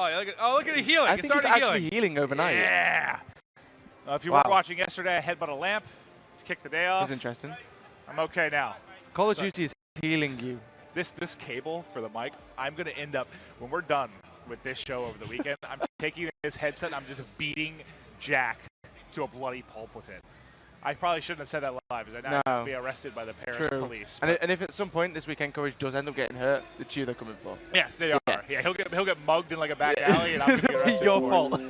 look at the healing. I think it's actually healing overnight. Yeah. If you weren't watching yesterday, I headbutt a lamp to kick the day off. That's interesting. I'm okay now. Call of Duty is healing you. This cable for the mic, I'm going to end up, when we're done with this show over the weekend, I'm taking this headset and I'm just beating Jack to a bloody pulp with it. I probably shouldn't have said that live, because I'd now be arrested by the Paris police. And if at some point this weekend Courage does end up getting hurt, the chew they're coming for. Yes, they are. Yeah, he'll get mugged in like a back alley, and I'm going to be arrested. Your fault.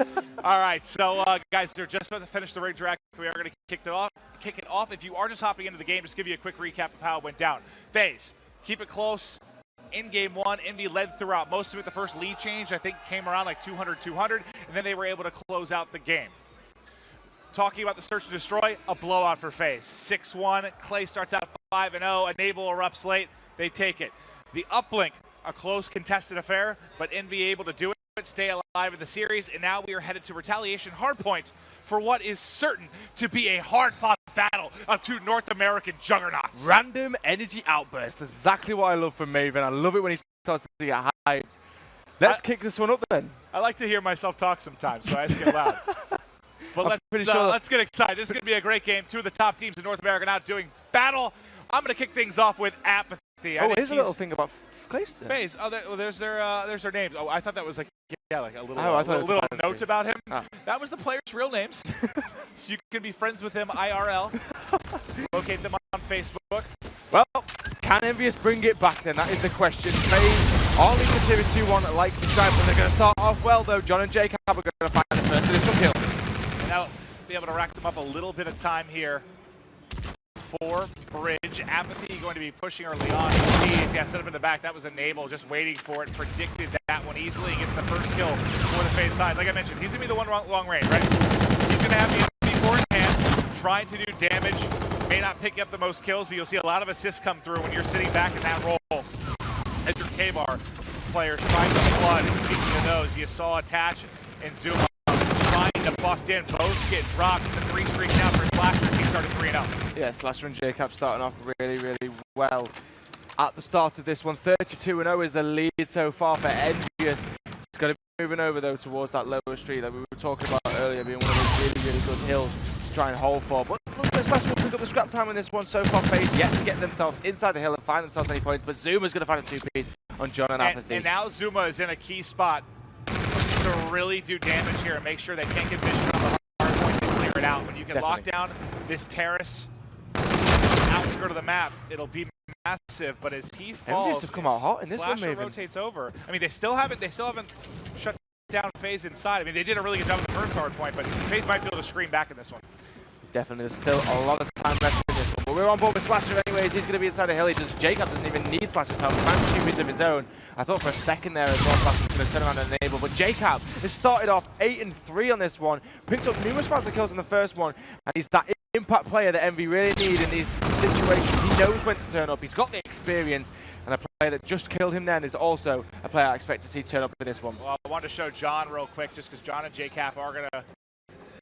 All right, so guys, they're just about to finish the rig track. We are going to kick it off. If you are just hopping into the game, just give you a quick recap of how it went down. FaZe, keep it close. In game one, Envy led throughout most of it. The first lead change, I think, came around like 200-200, and then they were able to close out the game. Talking about the search and destroy, a blowout for FaZe. 6-1. Clay starts out 5-0. Enable erupts late. They take it. The uplink, a close contested affair, but Envy able to do it, stay alive in the series, and now we are headed to Retaliation Hardpoint for what is certain to be a hard-fought battle of two North American juggernauts. Random energy outburst. That's exactly what I love from Maven. I love it when he starts to get hyped. Let's kick this one up then. I like to hear myself talk sometimes, so I ask it loud. But let's get excited. This is going to be a great game. Two of the top teams in North America now doing battle. I'm going to kick things off with Apathy. Here's a little thing about Clayster. FaZe. There's their names. Oh, I thought that was like like a little, little note about him. That was the players' real names. So you can be friends with them IRL. Locate them on Facebook. Well, can Envious bring it back then? That is the question. FaZe are leading the series 2-1 like described, but they're going to start off well though. John and Jacob are going to find the first initial kills. Now, be able to rack them up a little bit of time here for Bridge. Apathy going to be pushing early on. He's got set up in the back. That was Enable, just waiting for it. Predicted that one easily. He gets the first kill for the FaZe side. Like I mentioned, he's going to be the one long range, right? He's going to have the MP4 in hand, trying to do damage. May not pick up the most kills, but you'll see a lot of assists come through when you're sitting back in that role. As your K-Bar players trying to flood. And speaking of those, you saw Attach and Zuma trying to bust in. Both get dropped. It's a 3 streak now for Slasher. He started 3-0. Yeah, Slasher and Jacob starting off really well at the start of this one. 32-0 is the lead so far for Envious. It's going to be moving over though towards that lower street that we were talking about earlier, being one of those really good hills to try and hold for. But looks like Slasher will pick up the scrap time in this one so far. FaZe yet to get themselves inside the hill and find themselves any points, but Zuma's going to find a 2-piece on John and Apathy. And now Zuma is in a key spot to really do damage here and make sure they can't get vision on the hard point and clear it out. When you can lock down this terrace outskirt of the map, it'll be massive. But as he falls, Envious have come out hot in this one. Slasher rotates over. I mean, they still haven't shut down FaZe inside. I mean, they did a really good job in the first hard point, but FaZe might be able to scream back in this one. Definitely, there's still a lot of time left in this one, but we're on board with Slasher anyways. He's going to be inside the hill. Jacob doesn't even need Slasher's help. He finds 2 pieces of his own. I thought for a second there as well Slasher was going to turn around and enable, but Jacob has started off 8-3 on this one, picked up numerous amounts of kills in the first one, and he's that impact player that Envy really need in these situations. He knows when to turn up. He's got the experience, and a player that just killed him then is also a player I expect to see turn up for this one. Well, I wanted to show John real quick, just because John and Jacob are going to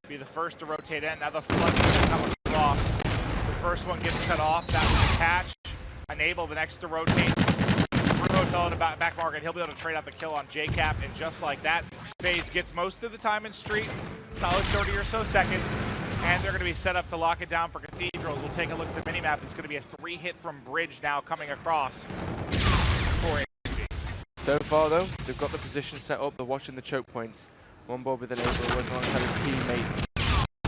be the first to rotate in. Now the flood is coming across. The first one gets cut off. That was Attach. Enable the next to rotate. Bruno telling about back market. He'll be able to trade out the kill on JCap, and just like that, FaZe gets most of the time in street, solid 30 or so seconds, and they're going to be set up to lock it down for Cathedral. We'll take a look at the minimap. It's going to be a 3-hit from Bridge now coming across for Envy. So far though, they've got the position set up. They're watching the choke points. On board with Enable, working alongside his teammates.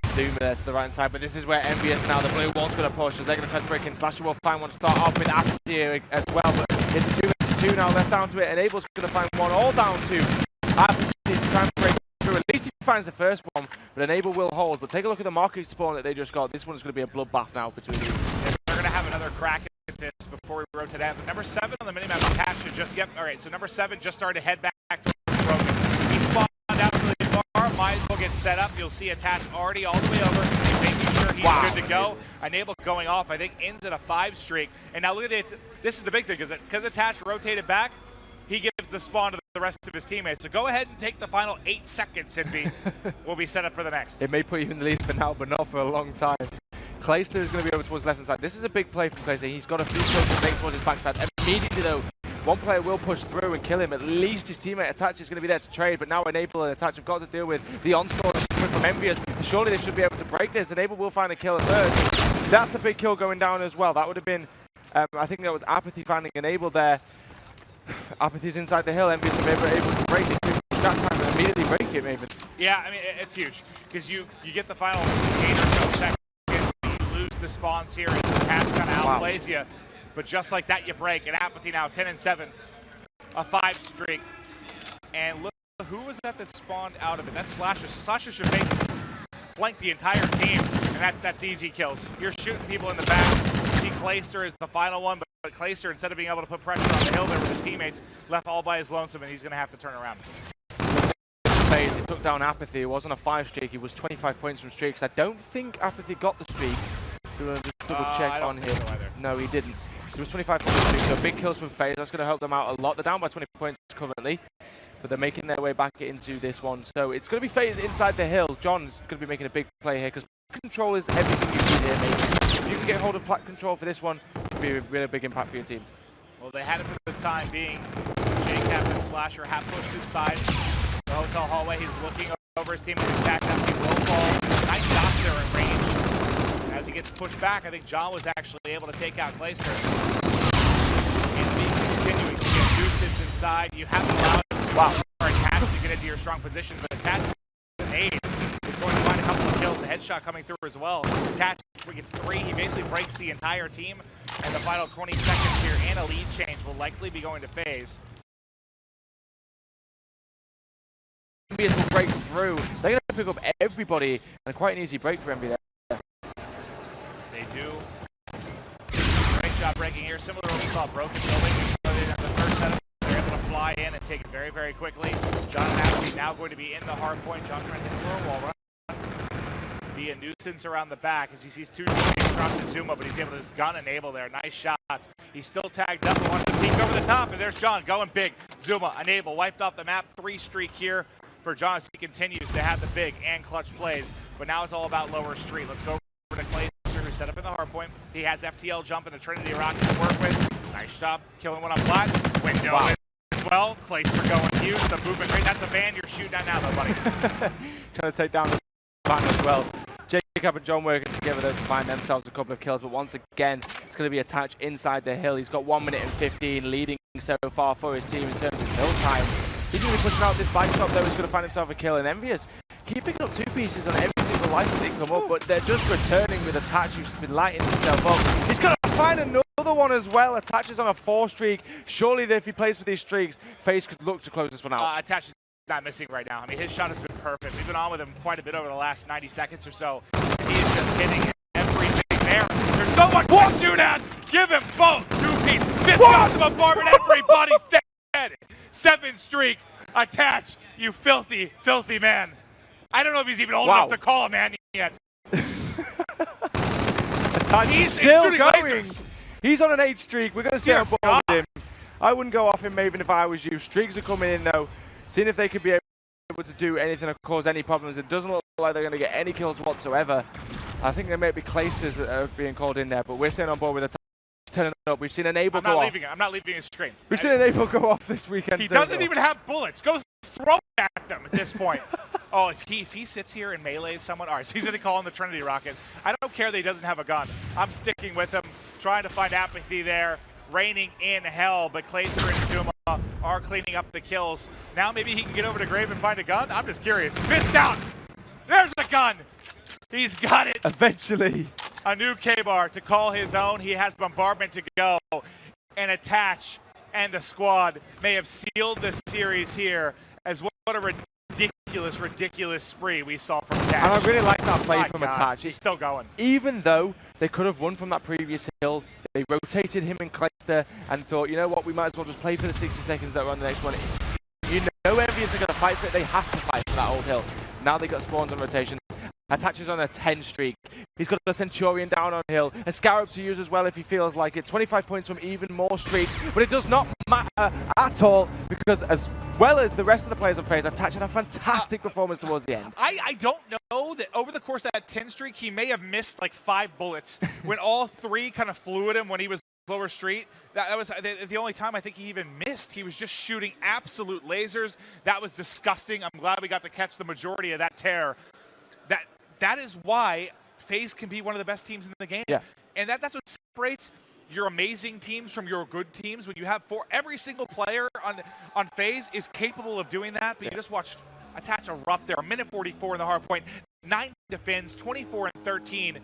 Zuma there to the right side, but this is where Envious now, the blue wall's going to push as they're going to try to break in. Slasher will find one, start off with Apathy as well, but it's a 2-2 now, left down to it. Enable's going to find one, all down to Apathy to try and break through. At least he finds the first one, but Enable will hold. But take a look at the market spawn that they just got. This one's going to be a bloodbath now between these. Yeah, they're going to have another crack at this before we rotate out. But number 7 on the minimap Attach should just get, all right, so number 7 just started to head back towards Broken. He spawned out really far, might as well get set up. You'll see Attach already all the way over, making sure he's good to go. Enable going off, I think ends at a 5 streak. And now look at it, this is the big thing, because Attach rotated back, he gives the spawn to the rest of his teammates. So go ahead and take the final 8 seconds and we'll be set up for the next. It may put you in the lead for now, but not for a long time. Clayster is going to be over towards the left-hand side. This is a big play from Clayster. He's got a few kills to make towards his backside. Immediately, though, one player will push through and kill him. At least his teammate Attach is going to be there to trade, but now Enable and Attach have got to deal with the onslaught coming from Envious. Surely they should be able to break this. Enable will find a kill at first. That's a big kill going down as well. That would have been, I think that was Apathy finding Enable there. Apathy's inside the hill. Envious are able to break it. That time and immediately break it, Maven. Yeah, I mean, it's huge because you get the final 8 or so seconds, you lose the spawns here, and Attach kind of outplays you. But just like that, you break. And Apathy now 10-7, a 5 streak. And look, who was that spawned out of it? That's Slasher. So Slasher should flank the entire team, and that's easy kills. You're shooting people in the back. You see Clayster is the final one, but Clayster, instead of being able to put pressure on the hill there with his teammates, left all by his lonesome, and he's going to have to turn around. He took down Apathy. It wasn't a 5 streak. It was 25 points from streaks. I don't think Apathy got the streaks. We're going to just double check on him. No, he didn't. It was 25 points from streaks, so big kills from FaZe. That's going to help them out a lot. They're down by 20 points currently, but they're making their way back into this one. So it's going to be FaZe inside the hill. John's going to be making a big play here because control is everything you need here, mate. If you can get hold of plat control for this one, it will be a really big impact for your team. Well, they had it for the time being. JCap and Slasher have pushed inside the hotel hallway. He's looking over his team and his attack. He will fall. Nice shots there in range. As he gets pushed back, I think John was actually able to take out Clayster. And he's continuing to get nuisance inside. You haven't allowed Attach to get into your strong position, but Attach aid is going to find a couple of kills. The headshot coming through as well. Attach gets 3. He basically breaks the entire team. And the final 20 seconds here and a lead change will likely be going to FaZe. Envious will break through. They're going to pick up everybody, and quite an easy break for Envy there. They do. Great job breaking here, similar to what we saw Broken building. The first setup, they're able to fly in and take it very, very quickly. John and Apathy now going to be in the hard point. John trying to hit the lower wall run. Be a nuisance around the back as he sees 2 teams drop to Zuma, but he's able to just gun Enable there. Nice shots. He's still tagged up and wants to peek over the top, and there's John going big. Zuma, Enable, wiped off the map. 3 streak here for John as he continues to have the big and clutch plays, but now it's all about lower street. Let's go over to Clayster, who's set up in the hard point. He has FTL jump and a Trinity Rocket to work with. Nice job killing one on flat. Window as well. Clayster going huge. The movement rate. That's a van you're shooting at now, though, buddy. Trying to take down the van as well. Jacob and John working together to find themselves a couple of kills, but once again, it's going to be Attach inside the hill. He's got 1 minute and 15 leading so far for his team in terms of hill time. He's going to be pushing out this bike shop, though. He's going to find himself a kill, and Envious keeping up 2 pieces on every single life that they come up, but they're just returning with Attach, who's been lighting himself up. He's going to find another one as well. Attach is on a 4 streak. Surely, if he plays for these streaks, FaZe could look to close this one out. Attach is not missing right now. I mean, his shot has been perfect. We've been on with him quite a bit over the last 90 seconds or so. He is just hitting everything there. There's so much to shoot at. Give him both. 2-piece. 50 off the bombardment. Everybody's dead. 7 streak. Attach. You filthy, filthy man. I don't know if he's even old enough to call a man yet. He's still going. Lasers. He's on an 8 streak. We're going to stay on board with him. I wouldn't go off him, Maven, if I was you. Streaks are coming in, though. Seeing if they could be able to do anything or cause any problems. It doesn't look like they're going to get any kills whatsoever. I think there may be Claysters that are being called in there, but we're staying on board with the turning up. We've seen Enable go off. I'm not leaving his screen. We've seen Enable go off this weekend. He doesn't even have bullets. Go throw at them at this point. Oh, if he sits here and melees someone, all right, so he's going to call in the Trinity Rocket. I don't care that he doesn't have a gun. I'm sticking with him, trying to find Apathy there, raining in hell, but Clayster and Zuma are cleaning up the kills. Now maybe he can get over to Grave and find a gun? I'm just curious. Fist out! There's a gun! He's got it! Eventually. A new K-Bar to call his own. He has bombardment to go. And Attach and the squad may have sealed the series here as what a ridiculous spree we saw from Attach. And I really like that play from Attach. He's still going. Even though they could have won from that previous hill, they rotated him and Clayster and thought, you know what, we might as well just play for the 60 seconds that we're on the next one. You know Envious are going to fight for it. They have to fight for that old hill. Now they got spawns on rotation. Attach is on a 10 streak. He's got a Centurion down on hill. A Scarab to use as well if he feels like it. 25 points from even more streaks. But it does not matter at all because as well as the rest of the players on FaZe, Attach had a fantastic performance towards the end. I don't know that over the course of that 10 streak, he may have missed like 5 bullets when all 3 kind of flew at him when he was lower street. That was the only time I think he even missed. He was just shooting absolute lasers. That was disgusting. I'm glad we got to catch the majority of that tear. That is why FaZe can be one of the best teams in the game. Yeah. And that's what separates your amazing teams from your good teams. When you have every single player on FaZe is capable of doing that, but you just watch Attach erupt there. A minute 44 in the hard point, 9 defends, 24 and 13.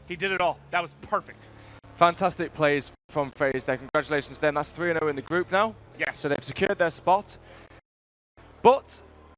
He did it all. That was perfect. Fantastic plays from FaZe there. Congratulations to them. That's 3-0 in the group now. Yes. So they've secured their spot. But